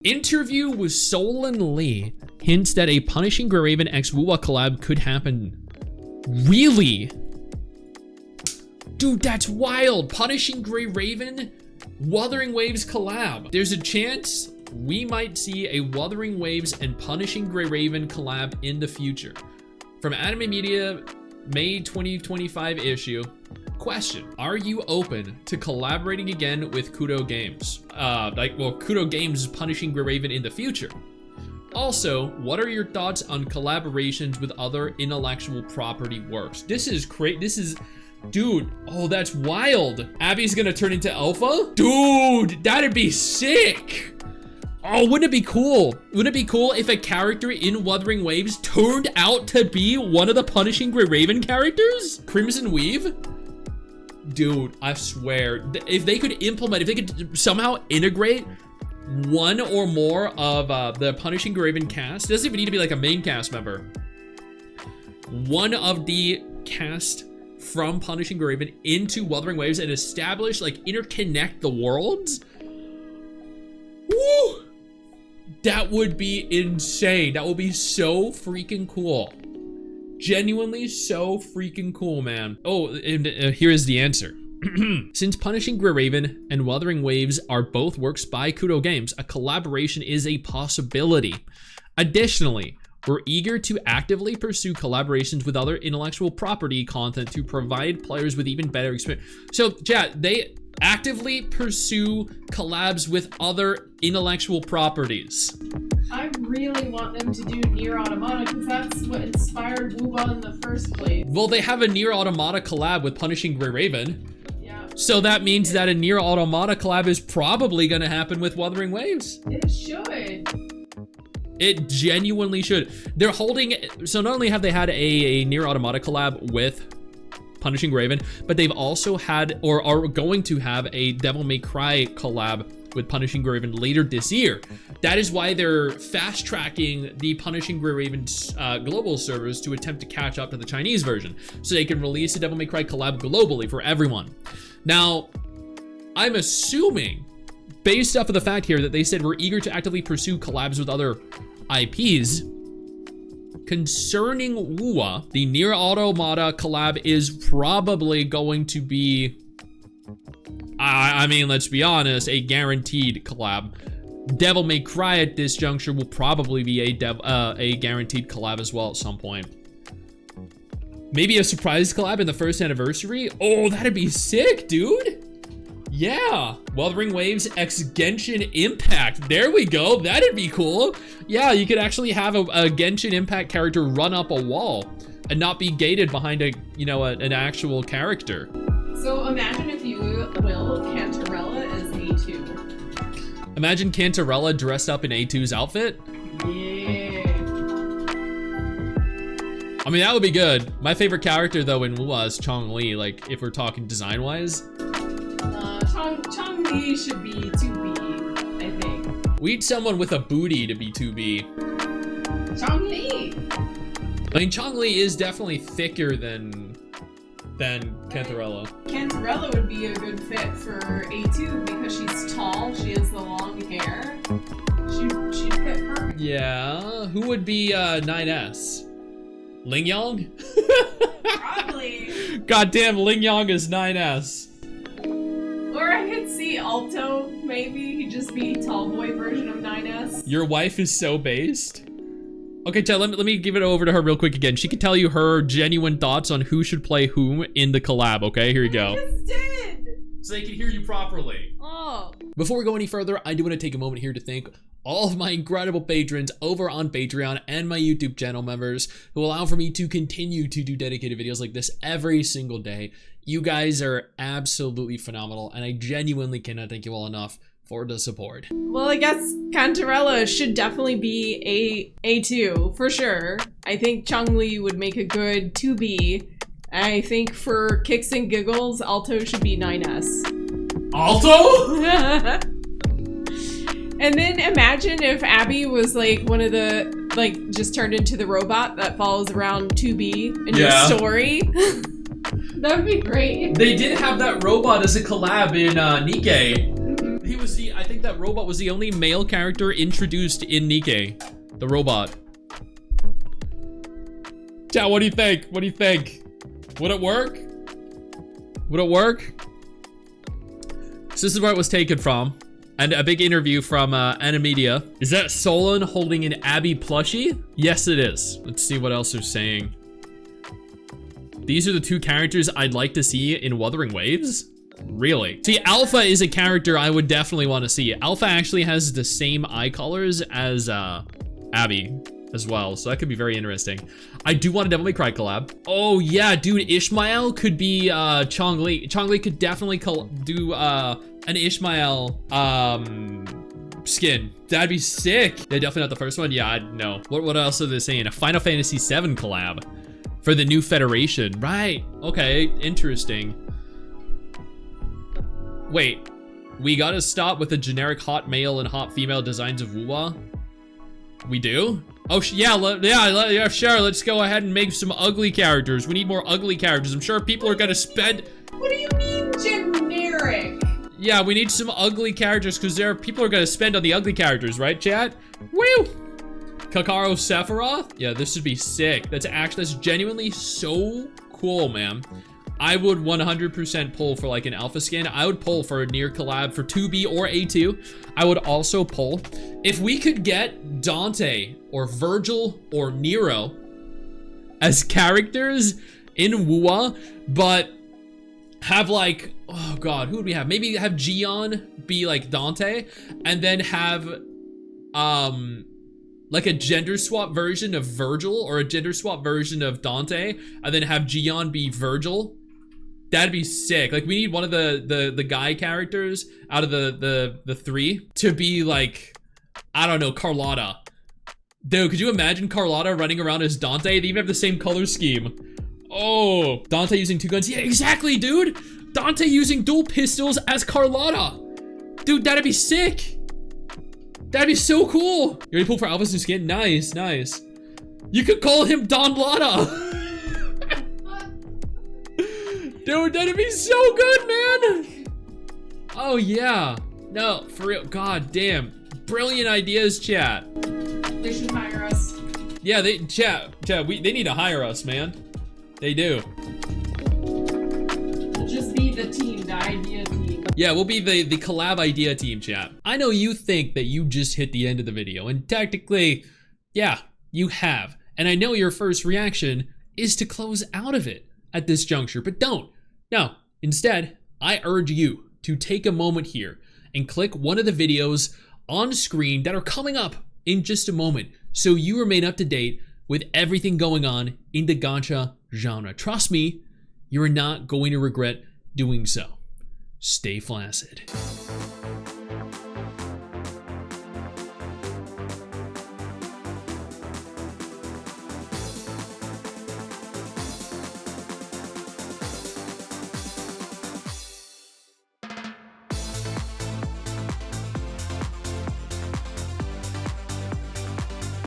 Interview with Solon Lee hints that a Punishing Gray Raven x WuWa collab could happen. Really? Dude, that's wild. Punishing Gray Raven, Wuthering Waves collab. There's a chance we might see a Wuthering Waves and Punishing Gray Raven collab in the future. From Anime Media, May 2025 issue. Question: are you open to collaborating again with Kudo Games? Kudo Games is Punishing Gray Raven in the future. Also, what are your thoughts on collaborations with other intellectual property works? This is great. Dude, oh, that's wild. Abby's gonna turn into Alpha? Dude, that'd be sick. Oh, wouldn't it be cool? Wouldn't it be cool if a character in Wuthering Waves turned out to be one of the Punishing Gray Raven characters? Crimson Weave? Dude, I swear, if they could somehow integrate one or more of the Punishing Gray Raven cast, it doesn't even need to be like a main cast member. One of the cast from Punishing Gray Raven into Wuthering Waves and establish, like, interconnect the worlds. Woo! That would be insane. That would be so freaking cool. Genuinely so freaking cool, man. Oh, and here is the answer. Since Punishing Gray Raven and Wuthering Waves are both works by Kudo Games, a collaboration is a possibility. Additionally, we're eager to actively pursue collaborations with other intellectual property content to provide players with even better experience. So, chat, they actively pursue collabs with other intellectual properties. I really want them to do NieR Automata because that's what inspired WuWa in the first place. Well, they have a NieR Automata collab with Punishing Gray Raven. Yeah. So that means that a NieR Automata collab is probably going to happen with Wuthering Waves. It should. It genuinely should. They're holding, so not only have they had a NieR Automata collab with Punishing Gray Raven, but they've also had, or are going to have, a Devil May Cry collab with Punishing Gray Raven later this year. That is why they're fast tracking the Punishing Gray Raven's global servers to attempt to catch up to the Chinese version, so they can release a Devil May Cry collab globally for everyone. Now, I'm assuming, based off of the fact here that they said we're eager to actively pursue collabs with other IPs, concerning WuWa, the NieR Automata collab is probably going to be, I mean, let's be honest, a guaranteed collab. Devil May Cry at this juncture will probably be a guaranteed collab as well at some point. Maybe a surprise collab in the first anniversary? Oh, that'd be sick, dude. Yeah, Wuthering Waves x Genshin Impact. There we go, that'd be cool. Yeah, you could actually have a Genshin Impact character run up a wall and not be gated behind an actual character. So imagine if you will Cantarella as A2. Imagine Cantarella dressed up in A2's outfit. Yeah. I mean, that would be good. My favorite character though in WuWa is Chong-Li, like if we're talking design-wise. Chong-Li should be 2B, I think. We need someone with a booty to be 2B. Chong-Li! I mean, Chong-Li is definitely thicker than Cantarella. Cantarella would be a good fit for A2 because she's tall, she has the long hair. She'd fit perfect. Yeah, who would be 9S? Ling Yong? Probably. Goddamn, Ling Yong is 9S. Or I could see Alto, maybe. He'd just be tall boy version of 9S. Your wife is so based. Okay, Chad, let me give it over to her real quick again. She can tell you her genuine thoughts on who should play whom in the collab, okay? Here you go. I just did! So they can hear you properly. Oh. Before we go any further, I do want to take a moment here to thank all of my incredible patrons over on Patreon and my YouTube channel members who allow for me to continue to do dedicated videos like this every single day. You guys are absolutely phenomenal, and I genuinely cannot thank you all enough for the support. Well, I guess Cantarella should definitely be A2, for sure. I think Chong-Li would make a good 2B. I think for kicks and giggles, Alto should be 9S. Alto? And then imagine if Abby was like one of the, like, just turned into the robot that follows around 2B in your story. That would be great. They did have that robot as a collab in Nikkei. He was I think that robot was the only male character introduced in Nikke. The robot. Chat, what do you think? What do you think? Would it work? Would it work? So this is where it was taken from. And a big interview from Animedia. Is that Solon holding an Abby plushie? Yes, it is. Let's see what else they're saying. These are the two characters I'd like to see in Wuthering Waves? Really? See, Alpha is a character I would definitely want to see. Alpha actually has the same eye colors as Abby as well, so that could be very interesting. I do want to Devil May Cry collab. Oh yeah, dude, Ishmael could be Chong-Li. Chong-Li could definitely do an Ishmael skin. That'd be sick. Yeah, definitely not the first one. Yeah, no. What else are they saying? A Final Fantasy VII collab for the new Federation. Right. Okay, interesting. Wait, we gotta stop with the generic hot male and hot female designs of WuWa? We do? Oh, yeah, sure. Let's go ahead and make some ugly characters. We need more ugly characters. I'm sure people are gonna spend... What do you mean generic? Yeah, we need some ugly characters because people are gonna spend on the ugly characters, right, chat? Woo! Kakarot Sephiroth? Yeah, this should be sick. That's genuinely so cool, man. I would 100% pull for like an alpha skin. I would pull for a NieR collab for 2B or A2. I would also pull. If we could get Dante or Virgil or Nero as characters in WuWa, but have like, oh God, who would we have? Maybe have Gion be like Dante and then have like a gender swap version of Virgil or a gender swap version of Dante and then have Gion be Virgil. That'd be sick. Like we need one of the guy characters out of the three to be like, I don't know, Carlotta. Dude, could you imagine Carlotta running around as Dante? They even have the same color scheme. Oh, Dante using two guns. Yeah, exactly, dude. Dante using dual pistols as Carlotta. Dude, that'd be sick. That'd be so cool. You ready to pull for Alpha's new skin? Nice, nice. You could call him Don Lotta. Dude, that'd be so good, man. Oh, yeah. No, for real. God damn. Brilliant ideas, chat. They should hire us. Yeah, they need to hire us, man. They do. We'll just be the team, the idea team. Yeah, we'll be the collab idea team, chat. I know you think that you just hit the end of the video, and technically, yeah, you have. And I know your first reaction is to close out of it at this juncture, but don't. No, instead, I urge you to take a moment here and click one of the videos on screen that are coming up in just a moment so you remain up to date with everything going on in the gacha genre. Trust me, you're not going to regret doing so. Stay flaccid.